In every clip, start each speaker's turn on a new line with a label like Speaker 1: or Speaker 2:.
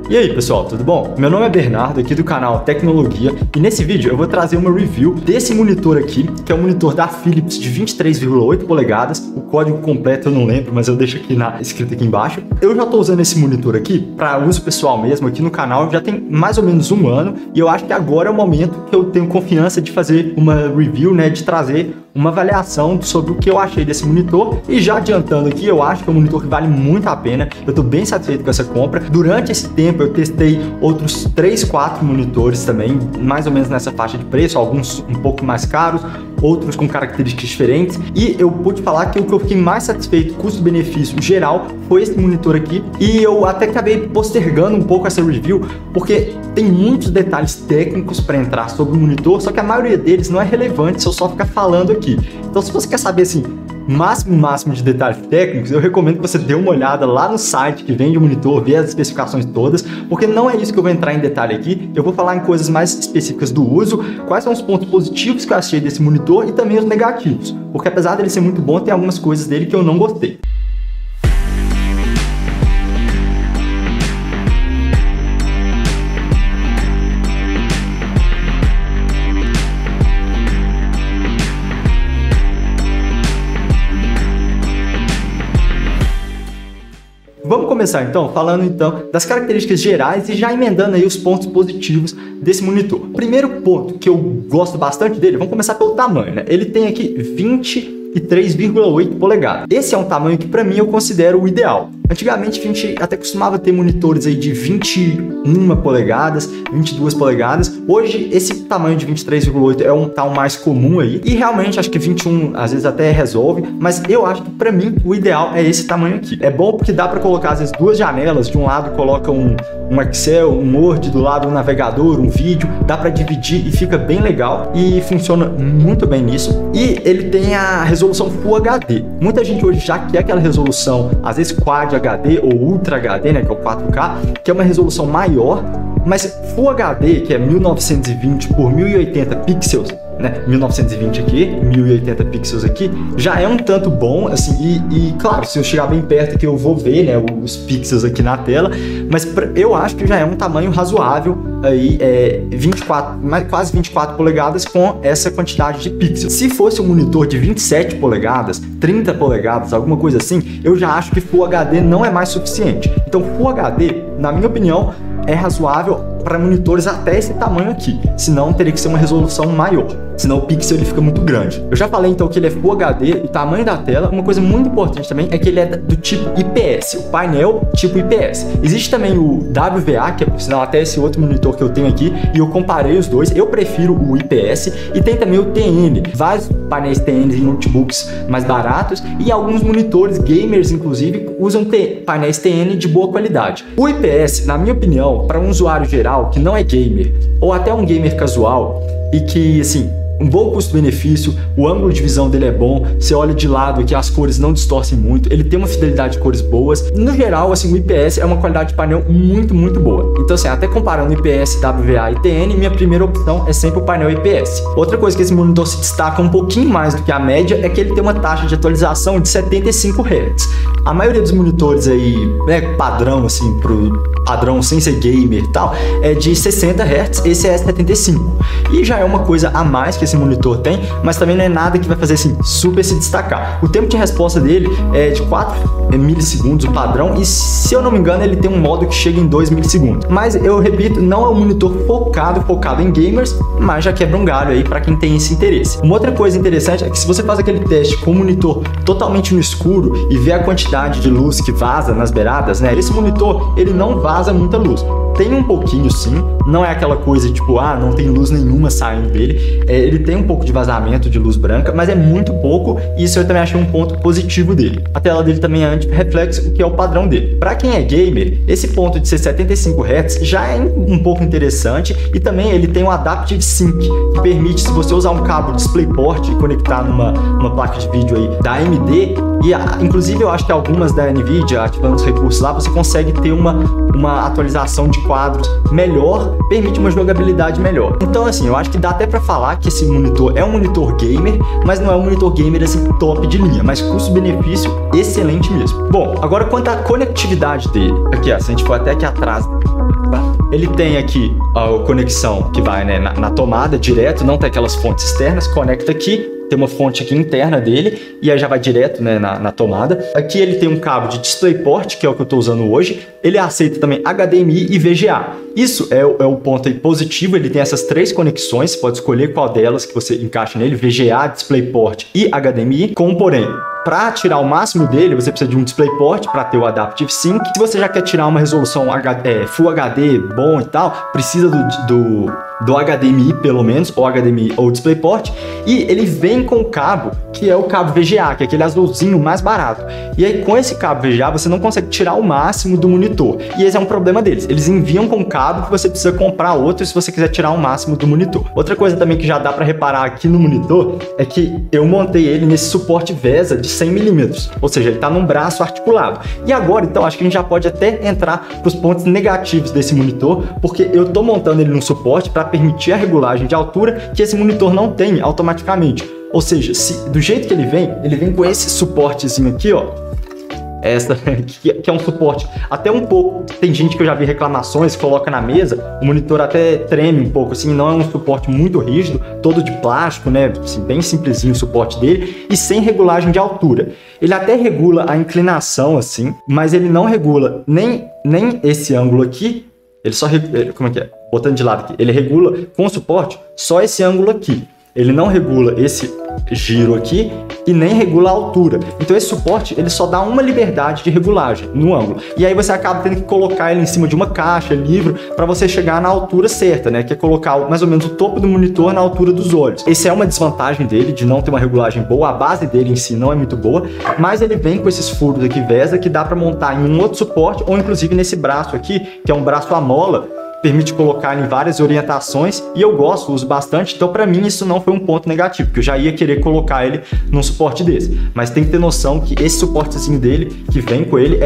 Speaker 1: E aí pessoal, tudo bom? Meu nome é Bernardo, aqui do canal Tecnologia, e nesse vídeo eu vou trazer uma review desse monitor aqui, que é um monitor da Philips de 23,8 polegadas, o código completo eu não lembro, mas eu deixo aqui escrito aqui embaixo. Eu já estou usando esse monitor aqui para uso pessoal mesmo, aqui no canal, já tem mais ou menos um ano, e eu acho que agora é o momento que eu tenho confiança de fazer uma review, né, de trazer uma avaliação sobre o que eu achei desse monitor. E já adiantando aqui, eu acho que é um monitor que vale muito a pena, eu estou bem satisfeito com essa compra. Durante esse tempo eu testei outros 3, 4 monitores também, mais ou menos nessa faixa de preço, alguns um pouco mais caros, outros com características diferentes, e eu pude falar que o que eu fiquei mais satisfeito, custo-benefício geral, foi esse monitor aqui. E eu até acabei postergando um pouco essa review, porque tem muitos detalhes técnicos para entrar sobre o monitor, só que a maioria deles não é relevante se eu só ficar falando aqui. Então, se você quer saber assim, máximo de detalhes técnicos, eu recomendo que você dê uma olhada lá no site que vende o monitor, ver as especificações todas, porque não é isso que eu vou entrar em detalhe aqui. Eu vou falar em coisas mais específicas do uso, quais são os pontos positivos que eu achei desse monitor e também os negativos, porque apesar dele ser muito bom, tem algumas coisas dele que eu não gostei. Vamos começar então falando das características gerais e já emendando aí os pontos positivos desse monitor. Primeiro ponto que eu gosto bastante dele, vamos começar pelo tamanho, né? Ele tem aqui 23,8 polegadas. Esse é um tamanho que para mim eu considero o ideal. Antigamente a gente até costumava ter monitores aí de 21 polegadas, 22 polegadas. Hoje esse tamanho de 23,8 é um tal mais comum aí. E realmente acho que 21 às vezes até resolve, mas eu acho que para mim o ideal é esse tamanho aqui. É bom porque dá para colocar às vezes duas janelas, de um lado coloca um Excel, um Word, do lado um navegador, um vídeo, dá para dividir e fica bem legal e funciona muito bem nisso. E ele tem a resolução Full HD. Muita gente hoje já quer aquela resolução, às vezes Quad HD ou Ultra HD, né, que é o 4K, que é uma resolução maior, mas Full HD, que é 1920 por 1080 pixels, né, 1920 aqui, 1080 pixels aqui, já é um tanto bom, assim, e claro, se eu chegar bem perto aqui eu vou ver, né, os pixels aqui na tela, mas eu acho que já é um tamanho razoável aí, 24, quase 24 polegadas com essa quantidade de pixels. Se fosse um monitor de 27 polegadas, 30 polegadas, alguma coisa assim, eu já acho que Full HD não é mais suficiente. Então Full HD, na minha opinião, é razoável para monitores até esse tamanho aqui, senão teria que ser uma resolução maior, senão o pixel ele fica muito grande. Eu já falei então que ele é Full HD, o tamanho da tela. Uma coisa muito importante também é que ele é do tipo IPS, o painel tipo IPS. Existe também o WVA, que é por sinal até esse outro monitor que eu tenho aqui, e eu comparei os dois, eu prefiro o IPS, e tem também o TN, vários painéis TN em notebooks mais baratos, e alguns monitores gamers inclusive usam painéis TN de boa qualidade. O IPS, na minha opinião, para um usuário geral que não é gamer, ou até um gamer casual, e que, assim, um bom custo-benefício, o ângulo de visão dele é bom, você olha de lado aqui, as cores não distorcem muito, ele tem uma fidelidade de cores boas. No geral, assim, o IPS é uma qualidade de painel muito boa. Então, assim, até comparando IPS, WVA e TN, minha primeira opção é sempre o painel IPS. Outra coisa que esse monitor se destaca um pouquinho mais do que a média é que ele tem uma taxa de atualização de 75 Hz. A maioria dos monitores aí, né, padrão, assim, padrão sem ser gamer e tal, é de 60 Hz, esse é 75. E já é uma coisa a mais que esse monitor tem, mas também não é nada que vai fazer assim super se destacar. O tempo de resposta dele é de 4 milissegundos, o padrão, e se eu não me engano ele tem um modo que chega em 2 milissegundos. Mas eu repito, não é um monitor focado em gamers, mas já quebra um galho aí para quem tem esse interesse. Uma outra coisa interessante é que se você faz aquele teste com o monitor totalmente no escuro e vê a quantidade de luz que vaza nas beiradas, né, esse monitor ele não vaza muita luz. Tem um pouquinho sim, não é aquela coisa tipo, não tem luz nenhuma saindo dele. Ele tem um pouco de vazamento de luz branca, mas é muito pouco, e isso eu também achei um ponto positivo dele. A tela dele também é anti-reflexo, o que é o padrão dele. Para quem é gamer, esse ponto de ser 75 Hz já é um pouco interessante, e também ele tem um Adaptive Sync, que permite, se você usar um cabo DisplayPort e conectar numa placa de vídeo aí da AMD, e inclusive eu acho que algumas da Nvidia, ativando os recursos lá, você consegue ter uma uma atualização de quadros melhor, permite uma jogabilidade melhor. Então assim, eu acho que dá até para falar que esse monitor é um monitor gamer, mas não é um monitor gamer assim top de linha, mas custo-benefício excelente mesmo. Bom, agora quanto à conectividade dele, aqui ó, se a gente for até aqui atrás, ele tem aqui a conexão que vai, né, na tomada direto, não tem aquelas fontes externas, conecta aqui, tem uma fonte aqui interna dele e aí já vai direto, né, na tomada. Aqui ele tem um cabo de DisplayPort, que é o que eu estou usando hoje. Ele aceita também HDMI e VGA. Isso é o ponto aí positivo, ele tem essas 3 conexões, você pode escolher qual delas que você encaixa nele, VGA, DisplayPort e HDMI, com porém, para tirar o máximo dele, você precisa de um DisplayPort para ter o Adaptive Sync. Se você já quer tirar uma resolução Full HD bom e tal, precisa do HDMI pelo menos, ou HDMI ou DisplayPort. E ele vem com o cabo, que é o cabo VGA, que é aquele azulzinho mais barato. E aí com esse cabo VGA você não consegue tirar o máximo do monitor. E esse é um problema deles. Eles enviam com cabo que você precisa comprar outro se você quiser tirar o máximo do monitor. Outra coisa também que já dá para reparar aqui no monitor é que eu montei ele nesse suporte VESA de 100mm, ou seja, ele está num braço articulado. E agora, então, acho que a gente já pode até entrar para os pontos negativos desse monitor, porque eu estou montando ele num suporte para permitir a regulagem de altura que esse monitor não tem automaticamente. Ou seja, do jeito que ele vem com esse suportezinho aqui, ó, que é um suporte até um pouco, tem gente que eu já vi reclamações, coloca na mesa, o monitor até treme um pouco, assim, não é um suporte muito rígido, todo de plástico, né, assim, bem simplesinho o suporte dele, e sem regulagem de altura. Ele até regula a inclinação, assim, mas ele não regula nem esse ângulo aqui, ele só regula, como é que é? Botando de lado aqui, ele regula com o suporte só esse ângulo aqui. Ele não regula esse giro aqui e nem regula a altura. Então esse suporte ele só dá uma liberdade de regulagem no ângulo. E aí você acaba tendo que colocar ele em cima de uma caixa, livro, para você chegar na altura certa, né? Que é colocar mais ou menos o topo do monitor na altura dos olhos. Essa é uma desvantagem dele, de não ter uma regulagem boa. A base dele em si não é muito boa, mas ele vem com esses furos aqui VESA que dá para montar em um outro suporte ou inclusive nesse braço aqui, que é um braço à mola, permite colocar em várias orientações e eu gosto, uso bastante, então para mim isso não foi um ponto negativo, porque eu já ia querer colocar ele num suporte desse, mas tem que ter noção que esse suportezinho dele, que vem com ele,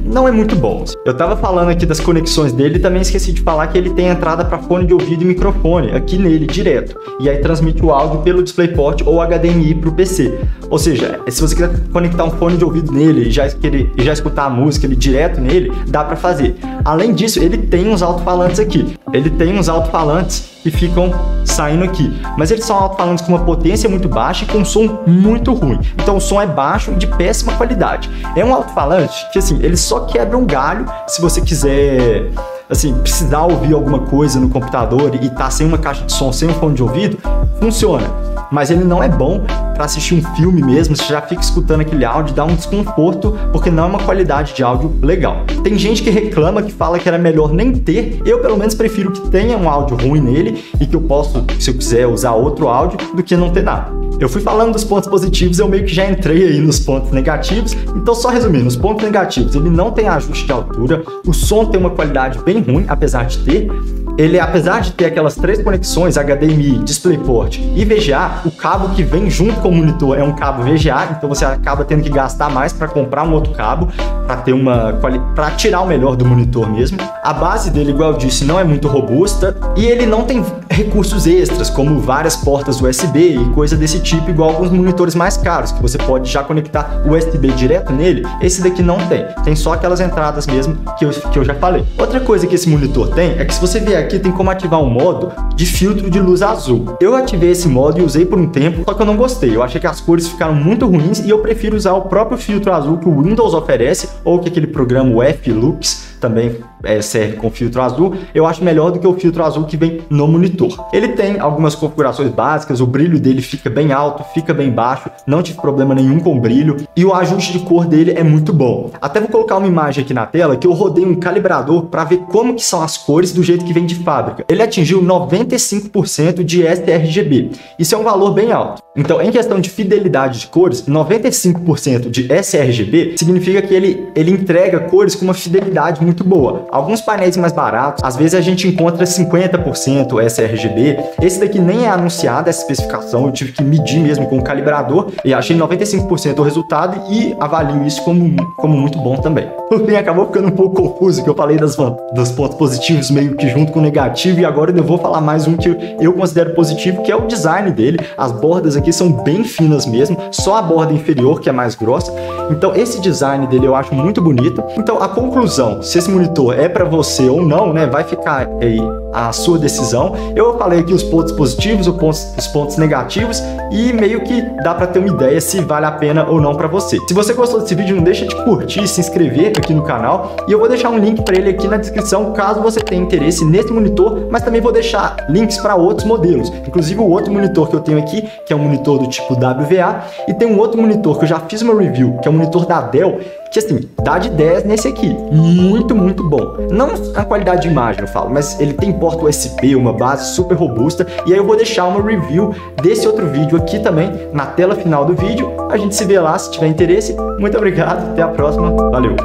Speaker 1: não é muito bom. Eu tava falando aqui das conexões dele e também esqueci de falar que ele tem entrada para fone de ouvido e microfone aqui nele direto, e aí transmite o áudio pelo DisplayPort ou HDMI para o PC, ou seja, se você quiser conectar um fone de ouvido nele e já escutar a música ele direto nele, dá para fazer. Além disso, ele tem uns alto-falantes aqui. Ele tem uns alto-falantes que ficam saindo aqui, mas eles são alto-falantes com uma potência muito baixa e com um som muito ruim. Então o som é baixo e de péssima qualidade. É um alto-falante que assim, ele só quebra um galho se você quiser assim, precisar ouvir alguma coisa no computador e tá sem uma caixa de som, sem um fone de ouvido, funciona. Mas ele não é bom para assistir um filme mesmo, você já fica escutando aquele áudio, dá um desconforto, porque não é uma qualidade de áudio legal. Tem gente que reclama, que fala que era melhor nem ter, eu pelo menos prefiro que tenha um áudio ruim nele e que eu possa, se eu quiser, usar outro áudio, do que não ter nada. Eu fui falando dos pontos positivos, eu meio que já entrei aí nos pontos negativos, então só resumindo, os pontos negativos, ele não tem ajuste de altura, o som tem uma qualidade bem ruim, apesar de ter, apesar de ter aquelas 3 conexões, HDMI, DisplayPort e VGA, o cabo que vem junto com o monitor é um cabo VGA, então você acaba tendo que gastar mais para comprar um outro cabo, para tirar o melhor do monitor mesmo. A base dele, igual eu disse, não é muito robusta e ele não tem recursos extras, como várias portas USB e coisa desse tipo, igual alguns monitores mais caros, que você pode já conectar USB direto nele. Esse daqui não tem só aquelas entradas mesmo que eu já falei. Outra coisa que esse monitor tem é que se você vier aqui tem como ativar um modo de filtro de luz azul. Eu ativei esse modo e usei por um tempo, só que eu não gostei. Eu achei que as cores ficaram muito ruins e eu prefiro usar o próprio filtro azul que o Windows oferece, ou que aquele programa o F-Lux também serve com filtro azul. Eu acho melhor do que o filtro azul que vem no monitor. Ele tem algumas configurações básicas, o brilho dele fica bem alto, fica bem baixo, não tive problema nenhum com o brilho e o ajuste de cor dele é muito bom. Até vou colocar uma imagem aqui na tela que eu rodei um calibrador para ver como que são as cores do jeito que vem de fábrica. Ele atingiu 95% de sRGB. Isso é um valor bem alto. Então, em questão de fidelidade de cores, 95% de sRGB significa que ele entrega cores com uma fidelidade muito boa. Alguns painéis mais baratos, às vezes a gente encontra 50% sRGB. Esse daqui nem é anunciado essa especificação, eu tive que medir mesmo com o calibrador e achei 95% o resultado e avalio isso como muito bom também. O fim acabou ficando um pouco confuso, que eu falei dos pontos positivos meio que junto com o negativo, e agora eu vou falar mais um que eu considero positivo, que é o design dele. As bordas aqui são bem finas mesmo, só a borda inferior que é mais grossa. Então esse design dele eu acho muito bonito. Então a conclusão, se esse monitor é para você ou não, né, vai ficar aí a sua decisão. Eu falei aqui os pontos positivos, os pontos negativos, e meio que dá para ter uma ideia se vale a pena ou não para você. Se você gostou desse vídeo, não deixa de curtir, se inscrever aqui no canal, e eu vou deixar um link para ele aqui na descrição, caso você tenha interesse nesse monitor, mas também vou deixar links para outros modelos, inclusive o outro monitor que eu tenho aqui, que é um monitor do tipo WVA, e tem um outro monitor que eu já fiz uma review, que é um monitor da Dell, que assim, dá de 10 nesse aqui, muito bom. Não a qualidade de imagem eu falo, mas ele tem porta USB, uma base super robusta, e aí eu vou deixar uma review desse outro vídeo aqui também, na tela final do vídeo. A gente se vê lá se tiver interesse. Muito obrigado, até a próxima, valeu!